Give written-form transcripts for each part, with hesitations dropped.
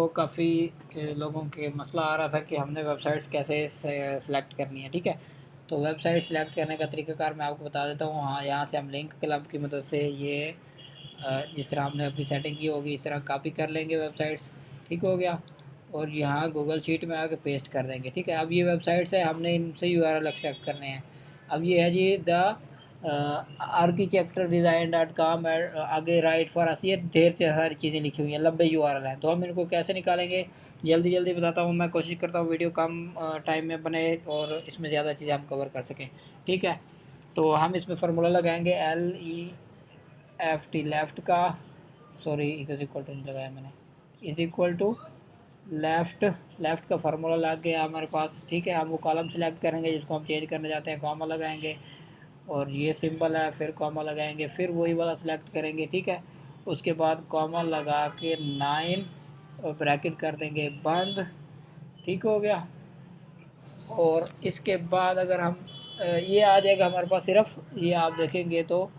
काफ़ी लोगों के मसला आ रहा था कि हमने वेबसाइट्स कैसे सेलेक्ट करनी है। ठीक है, तो वेबसाइट सेलेक्ट करने का तरीक़ाकार मैं आपको बता देता हूँ। हाँ, यहाँ से हम लिंक क्लब की मदद से ये जिस तरह हमने अपनी सेटिंग की होगी इस तरह कॉपी कर लेंगे वेबसाइट्स। ठीक हो गया, और यहाँ गूगल शीट में आके पेस्ट कर देंगे। ठीक है, अब ये वेबसाइट्स है, हमने इनसे यूआरएल एक्सट्रैक्ट करने हैं। अब ये है जी द आर्किटेक्चर डिज़ाइन .com आगे राइट फॉर अस, ये ढेर सारी चीज़ें लिखी हुई हैं, लंबे यूआरएल हैं। तो हम इनको कैसे निकालेंगे जल्दी जल्दी बताता हूँ। मैं कोशिश करता हूँ वीडियो कम टाइम में बने और इसमें ज़्यादा चीज़ें हम कवर कर सकें। ठीक है, तो हम इसमें फार्मूला लगाएंगे LEFT लेफ़्ट का, सॉरी इक्वल टू नहीं लगाया मैंने, इज इक्वल टू लेफ़्ट का फार्मूला लग गया हमारे पास। ठीक है, हम वो कॉलम सेलेक्ट करेंगे जिसको हम चेंज करने जाते हैं, कॉमा लगाएंगे और ये सिंबल है, फिर कॉमा लगाएंगे, फिर वही वाला सेलेक्ट करेंगे। ठीक है, उसके बाद कॉमा लगा के 9 और ब्रैकेट कर देंगे बंद। ठीक हो गया, और इसके बाद अगर हम ये आ जाएगा हमारे पास, सिर्फ ये आप देखेंगे तो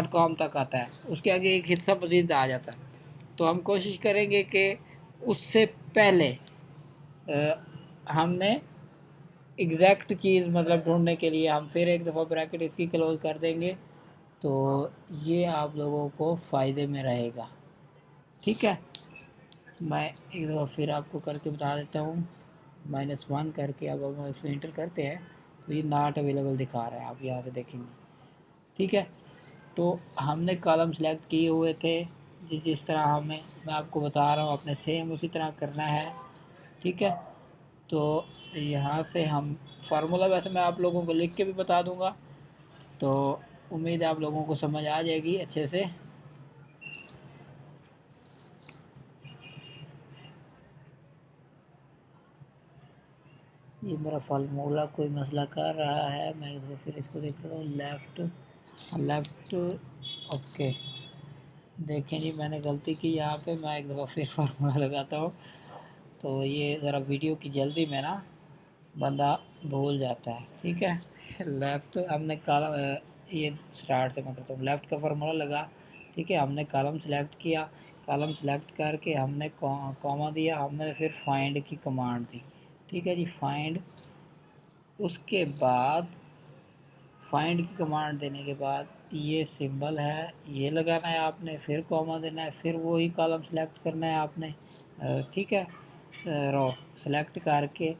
.com तक आता है, उसके आगे एक हिस्सा मज़ीद आ जाता है। तो हम कोशिश करेंगे कि उससे पहले हमने एग्जैक्ट चीज़ मतलब ढूंढने के लिए हम फिर एक दफ़ा ब्रैकेट इसकी क्लोज़ कर देंगे, तो ये आप लोगों को फ़ायदे में रहेगा। ठीक है, मैं एक दफ़ा फिर आपको करके बता देता हूँ। -1 करके अब हम इसमें इंटर करते हैं तो ये नॉट अवेलेबल दिखा रहा है, आप यहाँ से देखेंगे। ठीक है, तो हमने कॉलम सेलेक्ट किए हुए थे जिस तरह हमें, मैं आपको बता रहा हूँ, अपने सेम उसी तरह करना है। ठीक है, तो यहाँ से हम फार्मूला वैसे मैं आप लोगों को लिख के भी बता दूँगा, तो उम्मीद है आप लोगों को समझ आ जाएगी अच्छे से। ये मेरा फार्मूला कोई मसला कर रहा है, मैं एक दफ़ा फिर इसको देख रहा हूँ। लेफ़्ट ओके, देखें जी मैंने गलती की यहाँ पे, मैं एक दफ़ा फिर फार्मूला लगाता हूँ। तो ये ज़रा वीडियो की जल्दी में ना बंदा भूल जाता है। ठीक है, लेफ़्ट हमने कॉलम, ये स्टार्ट से मैं करता हूँ, लेफ़्ट का फार्मूला लगा। ठीक है, हमने कॉलम सेलेक्ट किया, कॉलम सेलेक्ट करके हमने कॉमा दिया, हमने फिर फाइंड की कमांड दी। ठीक है जी, फाइंड, उसके बाद फाइंड की कमांड देने के बाद ये सिंबल है ये लगाना है आपने, फिर कॉमा देना है, फिर वही कॉलम सेलेक्ट करना है आपने। ठीक है, रो सेलेक्ट करके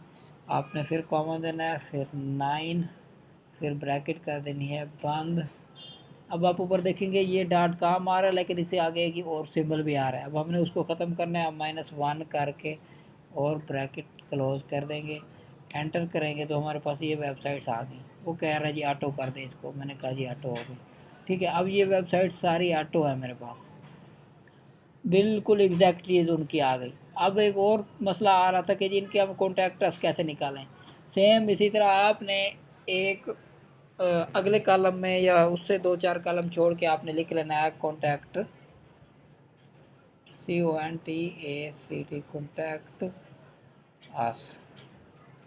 आपने फिर कॉमा देना है, फिर 9, फिर ब्रैकेट कर देनी है बंद। अब आप ऊपर देखेंगे ये .com आ रहा है, लेकिन इससे आगे की और सिंबल भी आ रहा है। अब हमने उसको ख़त्म करना है, -1 करके और ब्रैकेट क्लोज कर देंगे, एंटर करेंगे तो हमारे पास ये वेबसाइट्स आ गई। वो कह रहा है जी ऑटो कर दें इसको, मैंने कहा जी ऑटो हो गई। ठीक है, अब ये वेबसाइट सारी ऑटो है मेरे पास, बिल्कुल एग्जैक्ट चीज़ उनकी आ गई। अब एक और मसला आ रहा था कि जी इनके हम कॉन्टैक्टस कैसे निकालें। सेम इसी तरह आपने एक अगले कॉलम में या उससे 2-4 कॉलम छोड़ के आपने लिख लेना है कॉन्टैक्ट, CONTACT कॉन्टैक्ट अस।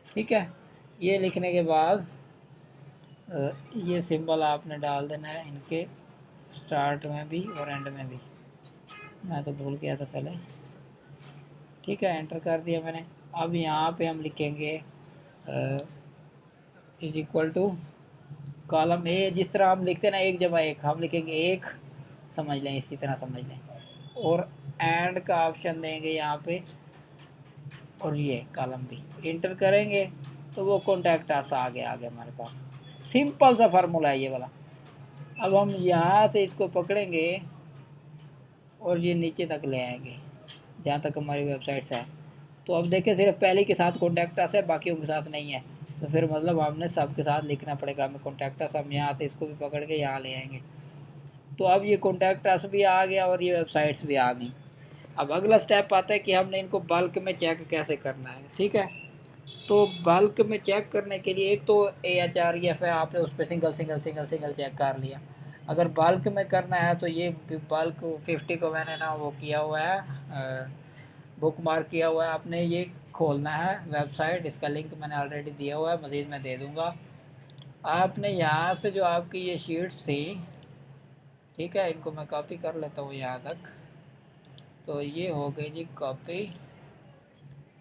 ठीक है, ये लिखने के बाद ये सिंबल आपने डाल देना है इनके स्टार्ट में भी और एंड में भी, मैं तो भूल गया था पहले। ठीक है, एंटर कर दिया मैंने। अब यहाँ पे हम लिखेंगे is equal to column A, जिस तरह हम लिखते हैं ना 1/1, हम लिखेंगे 1, समझ लें, इसी तरह समझ लें, और एंड का ऑप्शन देंगे यहाँ पे, और ये कॉलम भी इंटर करेंगे तो वो कॉन्टैक्ट अस आ गया हमारे पास। सिंपल सा फार्मूला है ये वाला। अब हम यहाँ से इसको पकड़ेंगे और ये नीचे तक ले आएंगे जहाँ तक हमारी वेबसाइट्स है। तो अब देखें सिर्फ पहले के साथ कॉन्टैक्ट अस है, बाकियों के साथ नहीं है, तो फिर मतलब हमने सबके साथ लिखना पड़ेगा हमें कॉन्टैक्ट अस। हम यहाँ से इसको भी पकड़ के यहाँ ले आएंगे, तो अब ये कॉन्टैक्ट अस भी आ गया और ये वेबसाइट्स भी आ गई। अब अगला स्टेप आता है कि हमने इनको बल्क में चेक कैसे करना है। ठीक है, तो बल्क में चेक करने के लिए एक तो AHREF है, आपने उस पर सिंगल चेक कर लिया। अगर बल्क में करना है तो ये बल्क 50 को मैंने ना वो किया हुआ है, बुक मार्क किया हुआ है, आपने ये खोलना है वेबसाइट, इसका लिंक मैंने ऑलरेडी दिया हुआ है, मज़ीद मैं दे दूँगा। आपने यहाँ से जो आपकी ये शीट्स थी, ठीक है, इनको मैं कॉपी कर लेता हूँ यहाँ तक। तो ये हो गई जी कॉपी।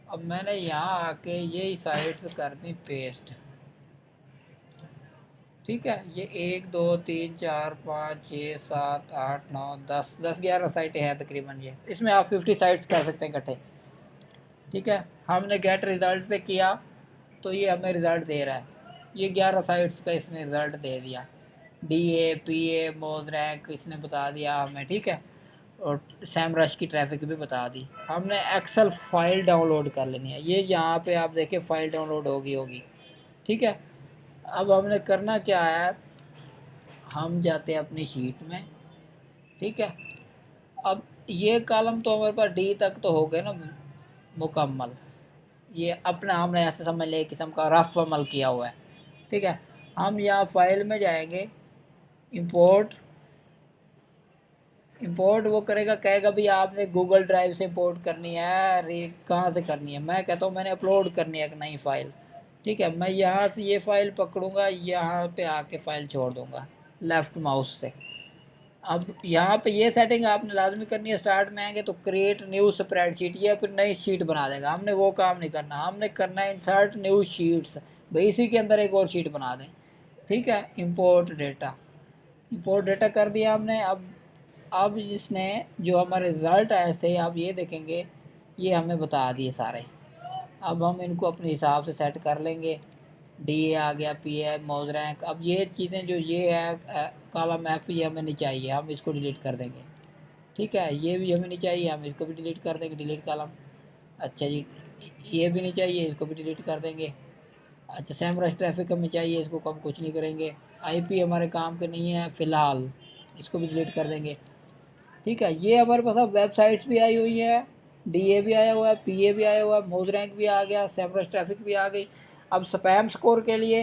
अब मैंने यहाँ आके यही साइट कर दी पेस्ट। ठीक है, ये 1 2 3 4 5 6 7 8 9 10 11 साइटें हैं तकरीबन। ये इसमें आप 50 साइट्स कर सकते हैं इकट्ठे। ठीक है, हमने गेट रिज़ल्ट पे किया तो ये हमें रिज़ल्ट दे रहा है। ये 11 साइट्स का इसने रिज़ल्ट दे दिया। DA PA मोज रैंक इसने बता दिया हमें। ठीक है, और सैमरश की ट्रैफिक भी बता दी। हमने एक्सेल फाइल डाउनलोड कर लेनी है। ये यहाँ पे आप देखें फाइल डाउनलोड होगी। ठीक है, अब हमने करना क्या है, हम जाते हैं अपनी शीट में। ठीक है, अब ये कॉलम तो हमारे पास D तक तो हो गए ना मुकम्मल। ये अपना हमने ऐसे समझ लिया किस्म का रफ अमल किया हुआ है। ठीक है, हम यहाँ फाइल में जाएंगे, इंपोर्ट वो करेगा, कहेगा भी आपने गूगल ड्राइव से इंपोर्ट करनी है, अरे कहाँ से करनी है। मैं कहता हूँ मैंने अपलोड करनी है एक नई फ़ाइल। ठीक है, मैं यहाँ से ये फ़ाइल पकड़ूँगा, यहाँ पे आके फ़ाइल छोड़ दूँगा लेफ़्ट माउस से। अब यहाँ पे ये सेटिंग आपने लाजमी करनी है। स्टार्ट में आएंगे तो क्रिएट न्यू स्प्रेडशीट, ये फिर नई शीट बना देगा। हमने वो काम नहीं करना, हमने करना है इंसर्ट न्यू शीट्स, भाई इसी के अंदर एक और शीट बना दें। ठीक है, इंपोर्ट डेटा कर दिया हमने। अब इसने जो हमारे रिज़ल्ट आए थे आप ये देखेंगे, ये हमें बता दिए सारे। अब हम इनको अपने हिसाब से सेट कर लेंगे। DA आ गया, PA मौज रैंक। अब ये चीज़ें जो ये है कॉलम F, ये हमें नहीं चाहिए, हम इसको डिलीट कर देंगे। ठीक है, ये भी हमें नहीं चाहिए, हम इसको भी डिलीट कर देंगे, डिलीट कॉलम। अच्छा जी, ये भी नहीं चाहिए, इसको भी डिलीट कर देंगे। अच्छा, सैमरश ट्रैफिक हमें चाहिए, इसको हम कुछ नहीं करेंगे। IP हमारे काम के नहीं है फ़िलहाल, इसको भी डिलीट कर देंगे। ठीक है, ये हमारे पास अब वेबसाइट्स भी आई हुई है, DA भी आया हुआ है, PA भी आया हुआ है, मोज रैंक भी आ गया, सैमरश ट्रैफिक भी आ गई। अब स्पैम स्कोर के लिए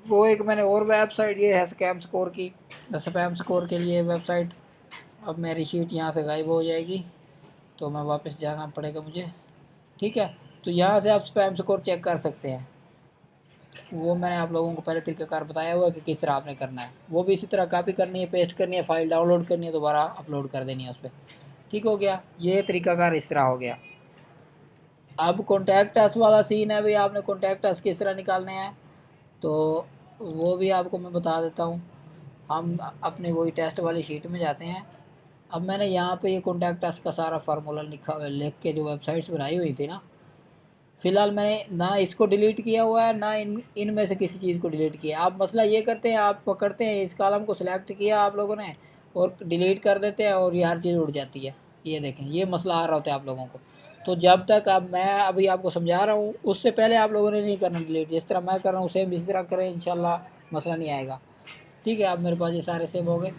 वो एक मैंने और वेबसाइट, ये है स्कैम स्कोर की, स्पैम स्कोर के लिए वेबसाइट। अब मेरी शीट यहाँ से गायब हो जाएगी तो मैं वापस जाना पड़ेगा मुझे। ठीक है, तो यहाँ से आप स्पैम स्कोर चेक कर सकते हैं। वो मैंने आप लोगों को पहले तरीक़ाकार बताया हुआ है कि किस तरह आपने करना है। वो भी इसी तरह कॉपी करनी है, पेस्ट करनी है, फ़ाइल डाउनलोड करनी है, दोबारा अपलोड कर देनी है उस पर। ठीक हो गया, ये तरीक़ाकार इस तरह हो गया। अब कॉन्टैक्ट अस वाला सीन है, भाई आपने कॉन्टैक्ट अस किस तरह निकालने हैं तो वो भी आपको मैं बता देता हूँ। हम अपने वही टेस्ट वाली शीट में जाते हैं। अब मैंने यहाँ पे ये कॉन्टैक्ट अस का सारा फार्मूला लिख के जो वेबसाइट्स बनाई हुई थी ना, फ़िलहाल मैंने ना इसको डिलीट किया हुआ है, ना इनमें से किसी चीज़ को डिलीट किया। आप मसला ये करते हैं, आप पकड़ते हैं इस कॉलम को, सिलेक्ट किया आप लोगों ने और डिलीट कर देते हैं और ये हर चीज़ उड़ जाती है। ये देखें, ये मसला आ रहा होता है आप लोगों को। तो जब तक अब मैं अभी आपको समझा रहा हूँ, उससे पहले आप लोगों ने नहीं करना डिलीट। जिस तरह मैं कर रहा हूँ सेम इसी तरह करें, इंशाल्लाह मसला नहीं आएगा। ठीक है, अब मेरे पास ये सारे सेव हो गए।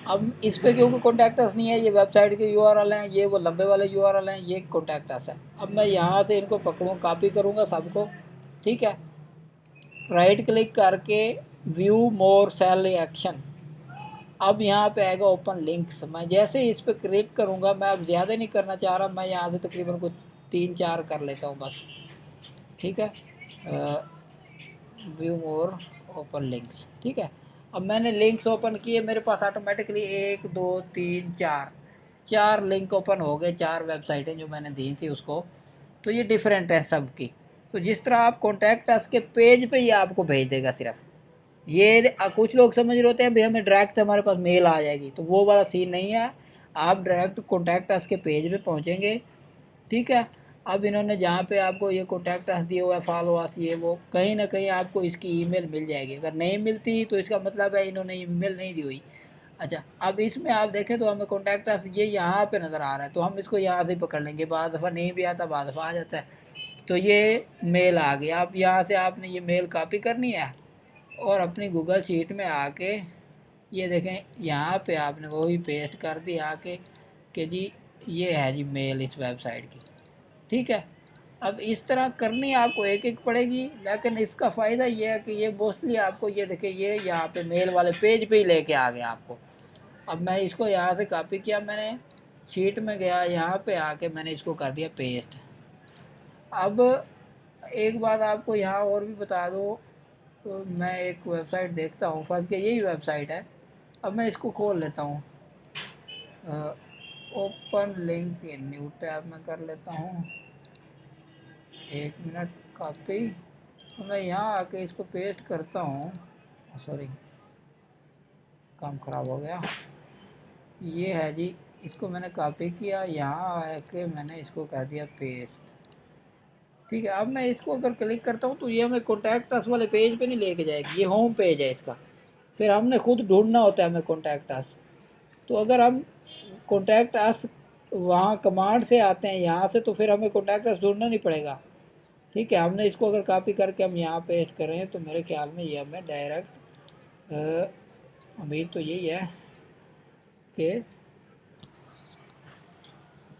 अब इस पे क्योंकि कॉन्टैक्ट अस नहीं है, ये वेबसाइट के URL हैं, ये वो लंबे वाले URL हैं, ये कॉन्टैक्ट अस है। अब मैं यहाँ से इनको पकड़ूँ, कॉपी करूँगा सबको। ठीक है, राइट क्लिक करके व्यू मोर सेल एक्शन। अब यहाँ पे आएगा ओपन लिंक्स। मैं जैसे ही इस पर क्लिक करूँगा, मैं अब ज़्यादा नहीं करना चाह रहा, मैं यहाँ से तकरीबन कुछ 3 4 कर लेता हूँ बस। ठीक है, व्यू मोर ओपन लिंक्स। ठीक है, अब मैंने लिंक्स ओपन किए, मेरे पास ऑटोमेटिकली 1 2 3 4 लिंक ओपन हो गए, 4 वेबसाइटें जो मैंने दी थी उसको। तो ये डिफरेंट है सबकी। तो जिस तरह आप कॉन्टैक्ट अस के पेज पे ये आपको भेज देगा सिर्फ। ये कुछ लोग समझ रहे होते हैं भाई हमें डायरेक्ट हमारे पास मेल आ जाएगी, तो वो वाला सीन नहीं है। आप डायरेक्ट कॉन्टैक्ट अस के पेज पे पहुंचेंगे। ठीक है, अब इन्होंने जहाँ पे आपको ये कॉन्टैक्ट अस दिया हुआ है, फॉलो अस, ये वो, कहीं ना कहीं आपको इसकी ईमेल मिल जाएगी। अगर नहीं मिलती तो इसका मतलब है इन्होंने ईमेल नहीं दी हुई। अच्छा, अब इसमें आप देखें तो हमें कॉन्टैक्ट अस ये यहाँ पे नज़र आ रहा है, तो हम इसको यहाँ से पकड़ लेंगे। बाद दफ़ा नहीं भी आता, बाद दफ़ा आ जाता है। तो ये मेल आ गया। अब यहाँ से आपने ये मेल कॉपी करनी है और अपनी गूगल शीट में आके ये देखें, यहाँ पे आपने वही पेस्ट कर दी आके कि जी ये है जी मेल इस वेबसाइट की। ठीक है, अब इस तरह करनी आपको एक एक पड़ेगी, लेकिन इसका फ़ायदा ये है कि ये मोस्टली आपको ये देखें, ये यहाँ पे मेल वाले पेज पे ही लेके आ गया आपको। अब मैं इसको यहाँ से कॉपी किया, मैंने शीट में गया, यहाँ पे आके मैंने इसको कर दिया पेस्ट। अब एक बात आपको यहाँ और भी बता दूँ, तो मैं एक वेबसाइट देखता हूँ, फर्ज के यही वेबसाइट है। अब मैं इसको खोल लेता हूँ, open link in new tab में कर लेता हूँ। 1 मिनट, कॉपी। तो मैं यहाँ आके इसको पेस्ट करता हूँ। सॉरी, काम ख़राब हो गया। ये है जी, इसको मैंने कॉपी किया, यहाँ आके मैंने इसको कर दिया पेस्ट। ठीक है, अब मैं इसको अगर क्लिक करता हूँ तो ये हमें कॉन्टैक्ट अस वाले पेज पे नहीं लेके जाएगी, ये होम पेज है इसका। फिर हमने खुद ढूंढना होता है हमें कॉन्टैक्ट अस। तो अगर हम कॉन्टैक्ट अस वहाँ कमांड से आते हैं यहाँ से, तो फिर हमें कॉन्टैक्ट अस ढूंढना नहीं पड़ेगा। ठीक है, हमने इसको अगर कॉपी करके हम यहाँ पेस्ट करें तो मेरे ख्याल में ये हमें डायरेक्ट, उम्मीद तो यही है कि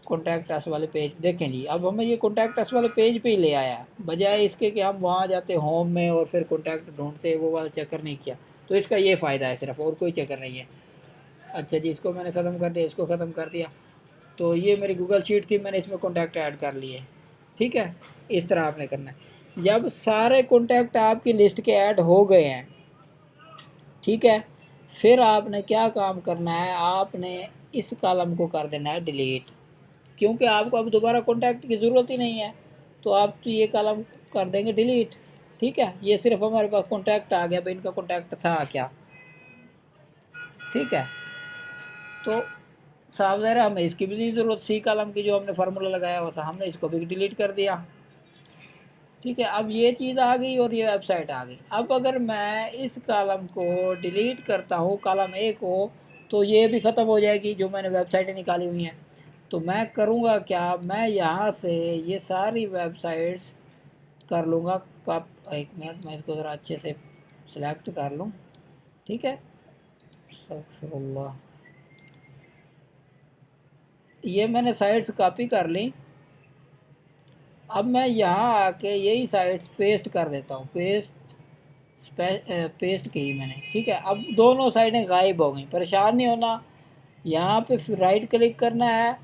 कॉन्टैक्ट अस वाले पेज, देखें जी अब हमें ये कॉन्टैक्ट अस वाले पेज पे ही ले आया, बजाय इसके कि हम वहाँ जाते होम में और फिर कॉन्टैक्ट ढूंढते, वो वाला चक्कर नहीं किया। तो इसका ये फ़ायदा है सिर्फ, और कोई चक्कर नहीं है। अच्छा जी, इसको मैंने ख़त्म कर दिया, इसको ख़त्म कर दिया। तो ये मेरी गूगल शीट थी, मैंने इसमें कॉन्टैक्ट ऐड कर लिए। ठीक है, इस तरह आपने करना है। जब सारे कॉन्टैक्ट आपकी लिस्ट के ऐड हो गए हैं, ठीक है, फिर आपने क्या काम करना है, आपने इस कॉलम को कर देना है डिलीट, क्योंकि आपको अब दोबारा कॉन्टैक्ट की ज़रूरत ही नहीं है। तो आप तो ये कॉलम कर देंगे डिलीट। ठीक है, ये सिर्फ हमारे पास कॉन्टैक्ट आ गया, भाई इनका कॉन्टैक्ट था क्या। ठीक है, तो साफ ज़ाहिर है हमें इसकी भी नहीं ज़रूरत, सी कॉलम की जो हमने फार्मूला लगाया हुआ था, हमने इसको भी डिलीट कर दिया। ठीक है, अब ये चीज़ आ गई और ये वेबसाइट आ गई। अब अगर मैं इस कॉलम को डिलीट करता हूँ, कॉलम ए को, तो ये भी ख़त्म हो जाएगी जो मैंने वेबसाइटें निकाली हुई हैं। तो मैं करूँगा क्या, मैं यहाँ से ये सारी वेबसाइट्स कर लूँगा। कब, 1 मिनट, मैं इसको ज़रा अच्छे से सिलेक्ट कर लूँ। ठीक है, अस्तगफिरुल्लाह, ये मैंने साइट्स कॉपी कर ली। अब मैं यहाँ आके यही साइट्स पेस्ट कर देता हूँ, पेस्ट की मैंने। ठीक है, अब दोनों साइडें गायब हो गई, परेशान नहीं होना। यहाँ पे फिर राइट क्लिक करना है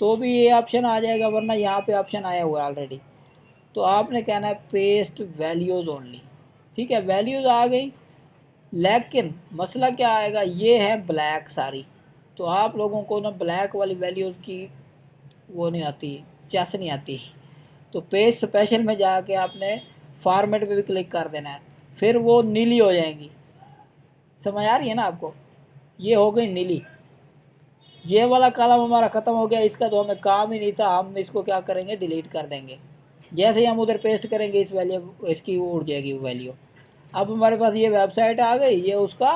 तो भी ये ऑप्शन आ जाएगा, वरना यहाँ पे ऑप्शन आया हुआ है ऑलरेडी। तो आपने कहना है पेस्ट वैल्यूज़ ओनली। ठीक है, वैल्यूज़ आ गई, लेकिन मसला क्या आएगा, ये है ब्लैक सारी। तो आप लोगों को ना ब्लैक वाली वैल्यूज़ की वो नहीं आती, चेस नहीं आती। तो पेज स्पेशल में जाके आपने फॉर्मेट पे भी क्लिक कर देना है, फिर वो नीली हो जाएंगी। समझ आ रही है ना आपको, ये हो गई नीली। ये वाला कॉलम हमारा ख़त्म हो गया, इसका तो हमें काम ही नहीं था, हम इसको क्या करेंगे, डिलीट कर देंगे। जैसे ही हम उधर पेस्ट करेंगे इस वैल्यू, इसकी उड़ जाएगी वो वैल्यू। अब हमारे पास ये वेबसाइट आ गई, ये उसका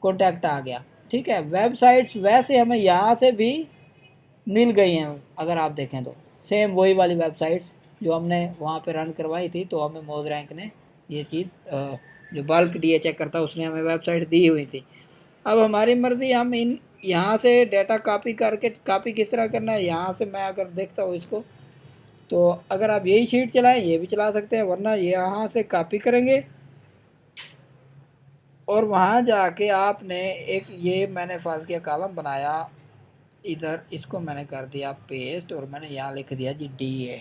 कॉन्टैक्ट आ गया। ठीक है, वेबसाइट्स वैसे हमें यहाँ से भी मिल गई हैं, अगर आप देखें तो सेम वही वाली वेबसाइट्स जो हमने वहाँ पे रन करवाई थी। तो हमें मोज रैंक ने ये चीज़, जो बल्क DA चेक करता उसने हमें वेबसाइट दी हुई थी। अब हमारी मर्ज़ी, हम इन यहाँ से डाटा कॉपी करके, कॉपी किस तरह करना है, यहाँ से मैं अगर देखता हूँ इसको, तो अगर आप यही शीट चलाएं ये भी चला सकते हैं, वरना यहाँ से कॉपी करेंगे और वहाँ जाके आपने एक, ये मैंने फालतू कॉलम बनाया इधर, इसको मैंने कर दिया पेस्ट और मैंने यहाँ लिख दिया जी DA।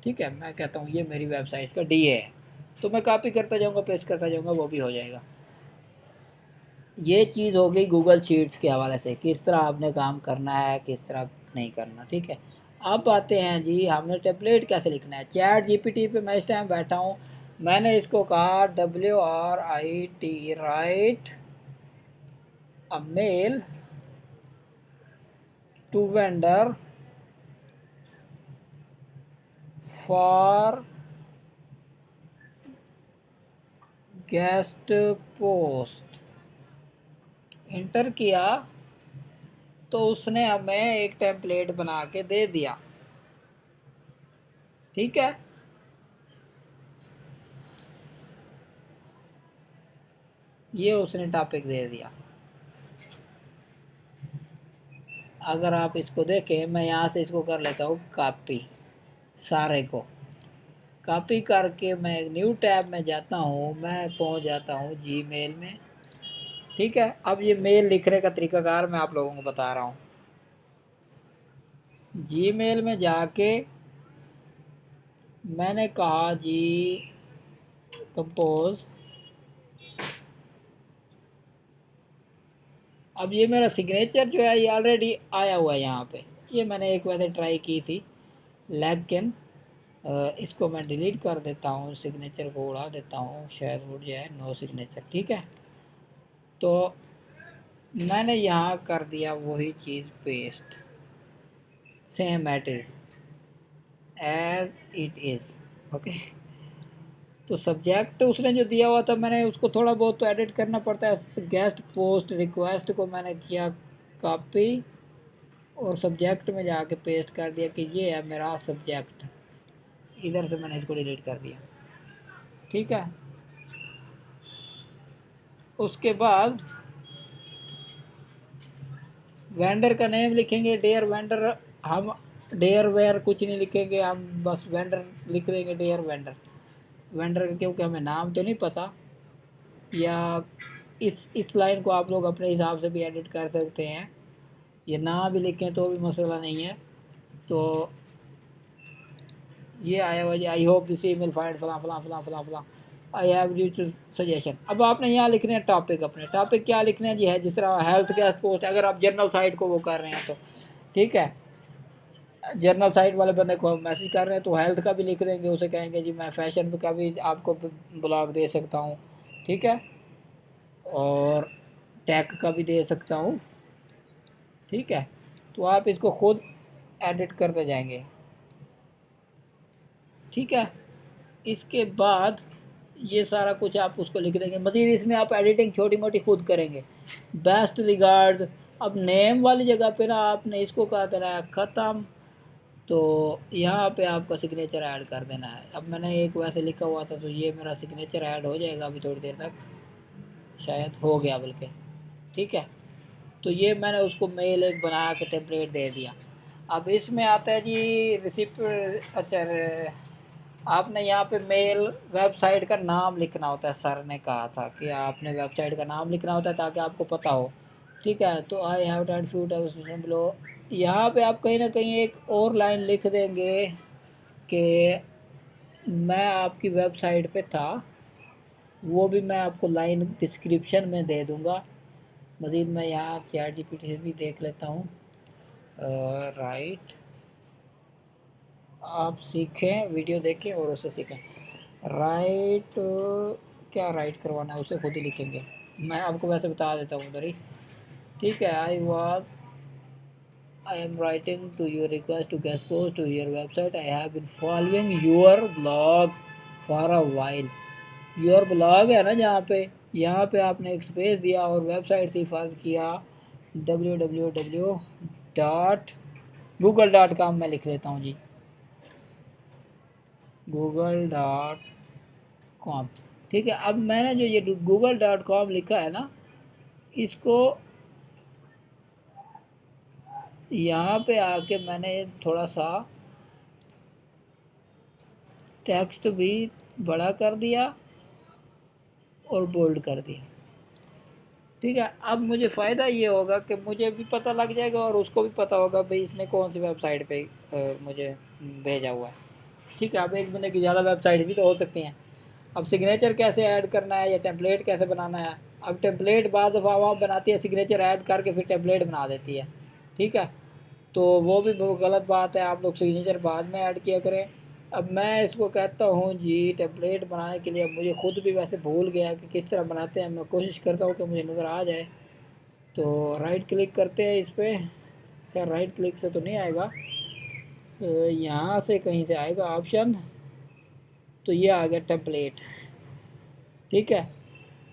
ठीक है, मैं कहता हूँ ये मेरी वेबसाइट का DA है। तो मैं कॉपी करता जाऊँगा, पेस्ट करता जाऊँगा, वो भी हो जाएगा। ये चीज़ हो गई गूगल शीट्स के हवाले से, किस तरह आपने काम करना है, किस तरह नहीं करना। ठीक है, अब आते हैं जी, हमने टेम्पलेट कैसे लिखना है। चैट GPT पे मैं इस टाइम बैठा हूँ, मैंने इसको कहा WRIT, write a mail to vendor for guest post. Enter किया तो उसने हमें एक टेम्पलेट बना के दे दिया। ठीक है, ये उसने टॉपिक दे दिया। अगर आप इसको देखें, मैं यहाँ से इसको कर लेता हूँ कॉपी, सारे को कॉपी करके मैं एक न्यू टैब में जाता हूँ, मैं पहुँच जाता हूँ जीमेल में। ठीक है, अब ये मेल लिखने का तरीकाकार मैं आप लोगों को बता रहा हूँ। जीमेल में जाके मैंने कहा जी कंपोज, अब ये मेरा सिग्नेचर जो है ये ऑलरेडी आया हुआ है यहाँ पे। ये मैंने एक वैसे ट्राई की थी, लेकिन इसको मैं डिलीट कर देता हूँ, सिग्नेचर को उड़ा देता हूँ, शायद उड़ जाए, नो सिग्नेचर। ठीक है, तो मैंने यहाँ कर दिया वही चीज़ paste, same as it is. Okay, तो सब्जेक्ट उसने जो दिया हुआ था मैंने उसको थोड़ा बहुत तो एडिट करना पड़ता है। गेस्ट पोस्ट रिक्वेस्ट को मैंने किया कॉपी और सब्जेक्ट में जाके पेस्ट कर दिया कि ये है मेरा सब्जेक्ट। इधर से मैंने इसको डिलीट कर दिया। ठीक है, उसके बाद वेंडर का नेम लिखेंगे, डेयर वेंडर। हम डेयर वेयर कुछ नहीं लिखेंगे, हम बस वेंडर लिख देंगे, डेयर वेंडर। वेंडर का क्योंकि हमें नाम तो नहीं पता, या इस लाइन को आप लोग अपने हिसाब से भी एडिट कर सकते हैं, ये ना भी लिखें तो भी मसला नहीं है। तो ये आया हुआ जी, I hope this email find फलां फलां फलां फलां फलां, आई हैव यू सजेशन। अब आपने यहाँ लिखने हैं टॉपिक, अपने टॉपिक क्या लिखने हैं जी, है जिस तरह हेल्थ गेस्ट पोस्ट, अगर आप जर्नल साइट को वो कर रहे हैं तो ठीक है, जर्नल साइट वाले बंदे को मैसेज कर रहे हैं तो हेल्थ का भी लिख देंगे, उसे कहेंगे जी मैं फैशन का भी आपको ब्लॉग दे सकता हूँ। ठीक है, और टैग का भी दे सकता हूँ। ठीक है, तो आप इसको खुद एडिट करते जाएंगे। ठीक है, इसके बाद ये सारा कुछ आप उसको लिख देंगे। मज़ीद इसमें आप एडिटिंग छोटी मोटी खुद करेंगे। बेस्ट रिगार्ड्स, अब नेम वाली जगह पे ना आपने इसको क्या करना है, ख़त्म, तो यहाँ पे आपका सिग्नेचर ऐड कर देना है। अब मैंने एक वैसे लिखा हुआ था, तो ये मेरा सिग्नेचर ऐड हो जाएगा अभी थोड़ी देर तक, शायद हो गया बल्कि। ठीक है, तो ये मैंने उसको मेल एक बना के टेम्पलेट दे दिया। अब इसमें आता है जी रिसिप्ट। अच्छा, आपने यहाँ पे मेल वेबसाइट का नाम लिखना होता है। सर ने कहा था कि आपने वेबसाइट का नाम लिखना होता है ताकि आपको पता हो। ठीक है, तो I have Tide few times below, यहाँ पे आप कहीं ना कहीं एक और लाइन लिख देंगे कि मैं आपकी वेबसाइट पे था, वो भी मैं आपको लाइन डिस्क्रिप्शन में दे दूँगा। मज़ीद मैं यहाँ चैट जीपीटी से भी देख लेता हूँ। राइट, आप सीखें, वीडियो देखें और उससे सीखें। राइट, क्या राइट करवाना है उसे खुद ही लिखेंगे, मैं आपको वैसे बता देता हूँ उधर ही। ठीक है, I am writing to your request to guest post to your website, I have been following your blog for a while. Your blog है ना जहाँ पे, यहाँ पे आपने एक स्पेस दिया और वेबसाइट से फर्ज किया www.google.com में लिख लेता हूँ जी, google.com। ठीक है, अब मैंने जो ये google.com लिखा है ना, इसको यहाँ पे आके मैंने थोड़ा सा टेक्स्ट भी बड़ा कर दिया और बोल्ड कर दिया। ठीक है, अब मुझे फ़ायदा ये होगा कि मुझे भी पता लग जाएगा और उसको भी पता होगा भाई इसने कौन सी वेबसाइट पे मुझे भेजा हुआ है। ठीक है, अब एक बंदे की ज़्यादा वेबसाइट भी तो हो सकती हैं। अब सिग्नेचर कैसे ऐड करना है या टेम्पलेट कैसे बनाना है। अब टेम्पलेट बाद दफ़ा वहाँ बनाती है, सिग्नेचर ऐड करके फिर टेम्पलेट बना देती है। ठीक है, तो वो भी बहुत गलत बात है, आप लोग सिग्नेचर बाद में ऐड किया करें। अब मैं इसको कहता हूँ जी टेम्पलेट बनाने के लिए, अब मुझे ख़ुद भी वैसे भूल गया कि किस तरह बनाते हैं, मैं कोशिश करता हूँ कि मुझे नज़र आ जाए। तो राइट क्लिक करते हैं इस पर, सर राइट क्लिक से तो नहीं आएगा, यहाँ से कहीं से आएगा ऑप्शन, तो ये आ गया टेम्पलेट। ठीक है,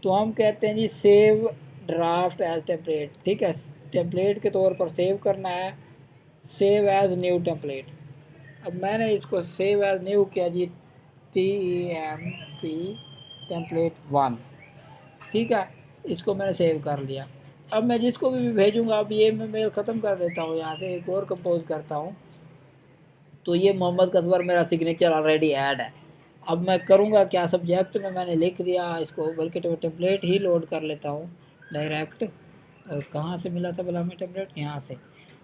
तो हम कहते हैं जी सेव ड्राफ्ट एज टेम्पलेट। ठीक है, टेम्पलेट के तौर पर सेव करना है, सेव एज न्यू टेम्पलेट। अब मैंने इसको सेव एज न्यू किया जी, TMP टेम्पलेट 1। ठीक है, इसको मैंने सेव कर लिया। अब मैं जिसको भी भेजूँगा, अब ये मैं मेल ख़त्म कर देता हूँ, यहाँ से एक और कंपोज करता हूँ। तो ये मोहम्मद कसवर मेरा सिग्नेचर ऑलरेडी ऐड है। अब मैं करूँगा क्या, सब्जेक्ट में मैंने लिख दिया इसको, बल्कि तो टेम्पलेट ही लोड कर लेता हूँ डायरेक्ट। कहाँ से मिला था भला हमें टेम्पलेट, यहाँ से।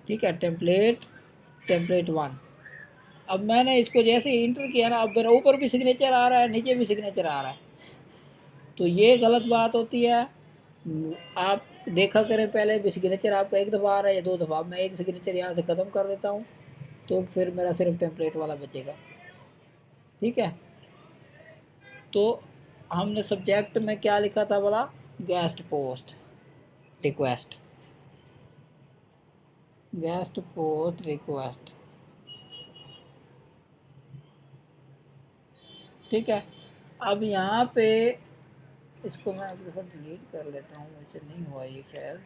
ठीक है, टेम्पलेट 1। अब मैंने इसको जैसे ही इंटर किया ना, अब मेरा ऊपर भी सिग्नेचर आ रहा है, नीचे भी सिग्नेचर आ रहा है, तो ये गलत बात होती है। आप देखा करें पहले भी सिग्नेचर आपका एक दफ़ा आ रहा है या 2 दफ़ा। अब मैं एक सिग्नेचर यहाँ से ख़त्म कर देता हूँ तो फिर मेरा सिर्फ टेम्पलेट वाला बचेगा। ठीक है, तो हमने सब्जेक्ट में क्या लिखा था बोला, guest post request, guest post request. ठीक है, अब यहाँ पे इसको मैं एक दफ़ा डिलीट कर लेता हूँ, मुझसे नहीं हुआ ये शायद।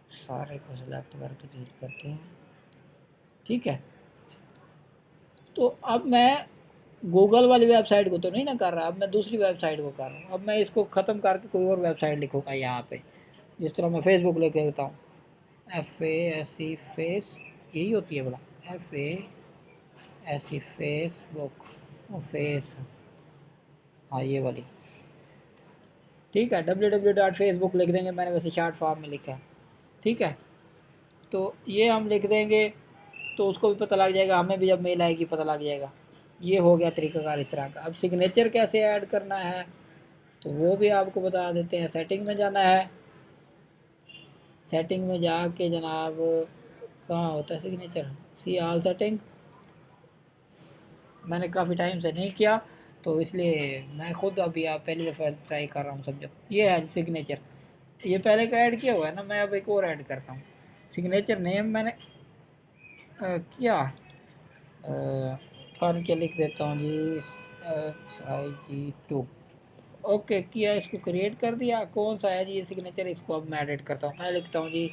सारे को सिलेक्ट करके डिलीट करते हैं। ठीक है, तो अब मैं गूगल वाली वेबसाइट को तो नहीं ना कर रहा, अब मैं दूसरी वेबसाइट को कर रहा हूँ। अब मैं इसको ख़त्म करके कोई और वेबसाइट लिखूँगा यहाँ पे, जिस तरह मैं फेसबुक लिख देता हूँ, FASE फेस, यही होती है बोला, FASE फेसबुक फेस, हाँ ये वाली। ठीक है, www.facebook लिख देंगे, मैंने वैसे शॉर्ट फॉर्म में लिखा है। ठीक है, तो ये हम लिख देंगे तो उसको भी पता लग जाएगा, हमें भी जब मेल आएगी पता लग जाएगा। ये हो गया तरीकाकार इस तरह का। अब सिग्नेचर कैसे ऐड करना है तो वो भी आपको बता देते हैं। सेटिंग में जाना है, सेटिंग में जाके जनाब कहाँ होता है सिग्नेचर, सी ऑल सेटिंग। मैंने काफ़ी टाइम से नहीं किया तो इसलिए मैं खुद अभी आप पहली दफ़ा ट्राई कर रहा हूँ, समझो। ये है सिग्नेचर, ये पहले का ऐड किया हुआ है ना, मैं अब एक और ऐड करता हूँ। सिग्नेचर नेम मैंने किया, फ़र्क के लिख देता हूँ जी SIG2। ओके किया, इसको क्रिएट कर दिया। कौन सा है जी ये सिग्नेचर, इसको अब मैं एडिट करता हूँ। मैं लिखता हूँ जी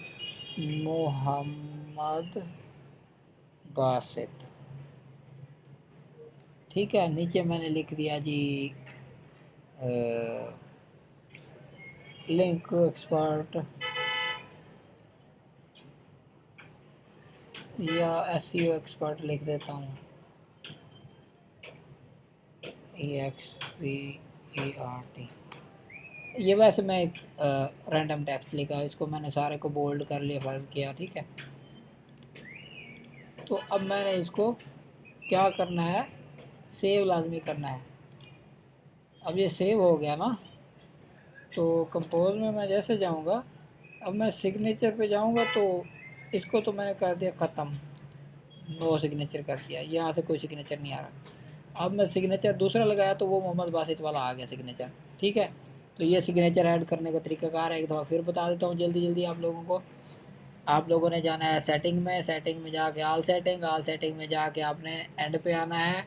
मोहम्मद बासित। ठीक है, नीचे मैंने लिख दिया जी लिंक एक्सपर्ट या SEO एक्सपर्ट लिख देता हूँ, EXPERT। ये वैसे मैं एक रैंडम टेक्स्ट लिखा, इसको मैंने सारे को बोल्ड कर लिया, फर्ज किया। ठीक है, तो अब मैंने इसको क्या करना है, सेव लाजमी करना है। अब ये सेव हो गया ना, तो कंपोज में मैं जैसे जाऊंगा, अब मैं सिग्नेचर पे जाऊंगा तो इसको तो मैंने कर दिया ख़त्म, नो सिग्नेचर कर दिया, यहाँ से कोई सिग्नेचर नहीं आ रहा। अब मैं सिग्नेचर दूसरा लगाया तो वो मोहम्मद बासित वाला आ गया सिग्नेचर। ठीक है, तो ये सिग्नेचर ऐड करने का तरीकाकार है, एक दफ़ा फिर बता देता हूँ जल्दी जल्दी आप लोगों को। आप लोगों ने जाना है सेटिंग में, सेटिंग में जाके ऑल सेटिंग, ऑल सेटिंग में जाके आपने एंड पे आना है।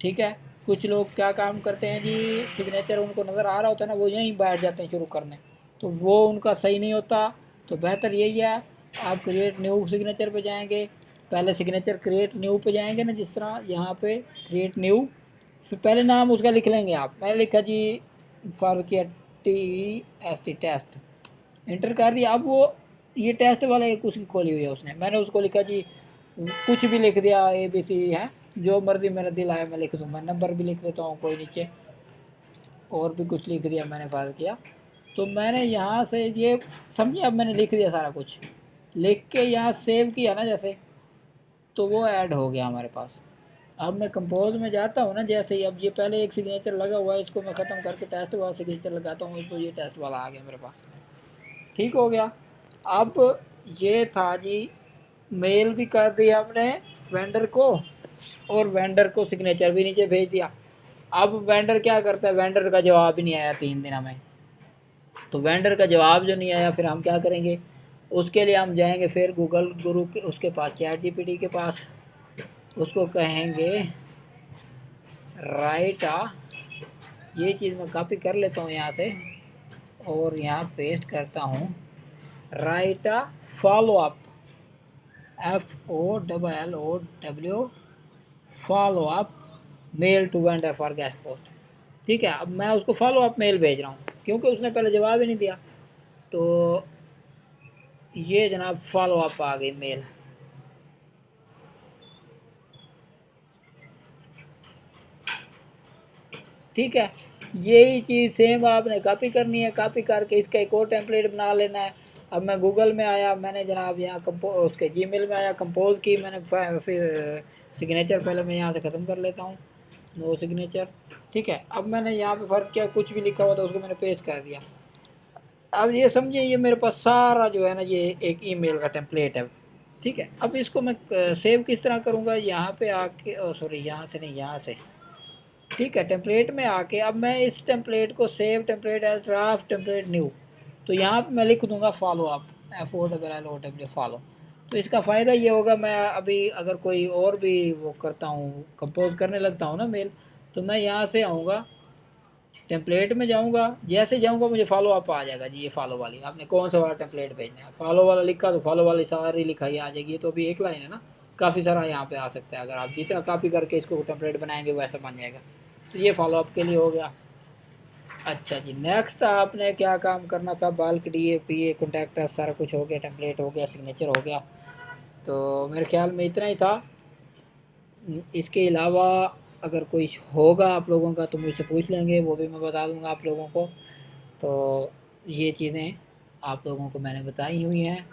ठीक है, कुछ लोग क्या काम करते हैं जी, सिग्नेचर उनको नज़र आ रहा होता है ना, वो यहीं बैठ जाते हैं शुरू करने, तो वो उनका सही नहीं होता। तो बेहतर यही है, आप क्रिएट न्यू सिग्नेचर पे जाएंगे, पहले सिग्नेचर क्रिएट न्यू पे जाएंगे ना, जिस तरह यहाँ पे क्रिएट न्यू, फिर पहले नाम उसका लिख लेंगे आप। मैंने लिखा जी फारूकिया TST टेस्ट, इंटर कर दिया। अब वो ये टेस्ट वाला एक उसकी खोली हुई है उसने, मैंने उसको लिखा जी कुछ भी लिख दिया, ABC है, जो मर्जी मेरा दिल आया मैं लिख दूँ। मैं नंबर भी लिख देता हूँ कोई नीचे, और भी कुछ लिख दिया मैंने, फाइल किया। तो मैंने यहाँ से ये समझिए, अब मैंने लिख दिया सारा कुछ, लिख के यहाँ सेव किया ना जैसे, तो वो ऐड हो गया हमारे पास। अब मैं कंपोज में जाता हूँ ना जैसे ही, अब ये पहले एक सिग्नेचर लगा हुआ है, इसको मैं ख़त्म करके टेस्ट वाला सिग्नेचर लगाता हूँ, तो ये टेस्ट वाला आ गया मेरे पास। ठीक हो गया। अब ये था जी, मेल भी कर दिया हमने वेंडर को, और वेंडर को सिग्नेचर भी नीचे भेज दिया। अब वेंडर क्या करता है, वेंडर का जवाब ही नहीं आया 3 दिन हमें। तो वेंडर का जवाब जो नहीं आया, फिर हम क्या करेंगे, उसके लिए हम जाएंगे फिर गूगल गुरु के उसके पास, ChatGPT के पास, उसको कहेंगे राइट ये चीज़ मैं कॉपी कर लेता हूँ यहाँ से और यहाँ पेस्ट करता हूँ, write follow up, FOLLOW follow up mail to vendor for guest post. ठीक है, अब मैं उसको फॉलो अप मेल भेज रहा हूँ क्योंकि उसने पहले जवाब ही नहीं दिया। तो ये जनाब फॉलो अप आ गई मेल। ठीक है, यही चीज़ सेम आपने कॉपी करनी है, कॉपी करके इसका एक और टेम्पलेट बना लेना है। अब मैं गूगल में आया, मैंने जनाब यहाँ उसके जीमेल में आया, कंपोज की मैंने, फिर सिग्नेचर पहले मैं यहाँ से ख़त्म कर लेता हूँ। No signature. ठीक है, अब मैंने यहाँ पे फ़र्क किया, कुछ भी लिखा हुआ था उसको मैंने पेस्ट कर दिया। अब ये समझिए ये मेरे पास सारा जो है ना ये एक ईमेल का टेम्पलेट है। ठीक है, अब इसको मैं सेव किस तरह करूँगा, यहाँ पे आके, ओ सॉरी यहाँ से नहीं, यहाँ से। ठीक है, टेम्पलेट में आके अब मैं इस टेम्पलेट को save template as draft template new, तो यहाँ पे मैं लिख दूंगा फॉलो अप, FOLLOW फॉलो। तो इसका फ़ायदा ये होगा, मैं अभी अगर कोई और भी वो करता हूँ, कंपोज करने लगता हूँ ना मेल, तो मैं यहाँ से आऊँगा, टेम्पलेट में जाऊँगा, जैसे जाऊँगा मुझे फॉलो अप आ जाएगा जी, ये फॉलो वाली आपने कौन सा वाला टेम्पलेट भेजना है, फॉलो वाला लिखा तो फॉलो वाली सारी लिखाई आ जाएगी। तो अभी एक लाइन है ना, काफ़ी सारा यहाँ पे आ सकता है, अगर आप जितना कॉपी करके इसको टेम्पलेट बनाएंगे वैसा बन जाएगा। तो ये फॉलो अप के लिए हो गया। अच्छा जी, नेक्स्ट आपने क्या काम करना था, बाल्क DA कॉन्टैक्ट सारा कुछ हो गया, टेम्पलेट हो गया, सिग्नेचर हो गया, तो मेरे ख्याल में इतना ही था। इसके अलावा अगर कोई होगा आप लोगों का तो मुझसे पूछ लेंगे, वो भी मैं बता दूंगा आप लोगों को। तो ये चीज़ें आप लोगों को मैंने बताई हुई हैं,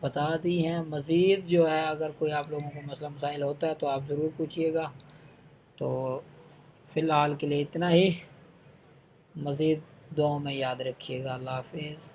बता दी हैं। मज़ीद जो है अगर कोई आप लोगों को मसला मसाइल होता है तो आप ज़रूर पूछिएगा। तो फ़िलहाल के लिए इतना ही, मज़ीद दुआओं में याद रखिएगा। अल्लाह हाफ़िज़।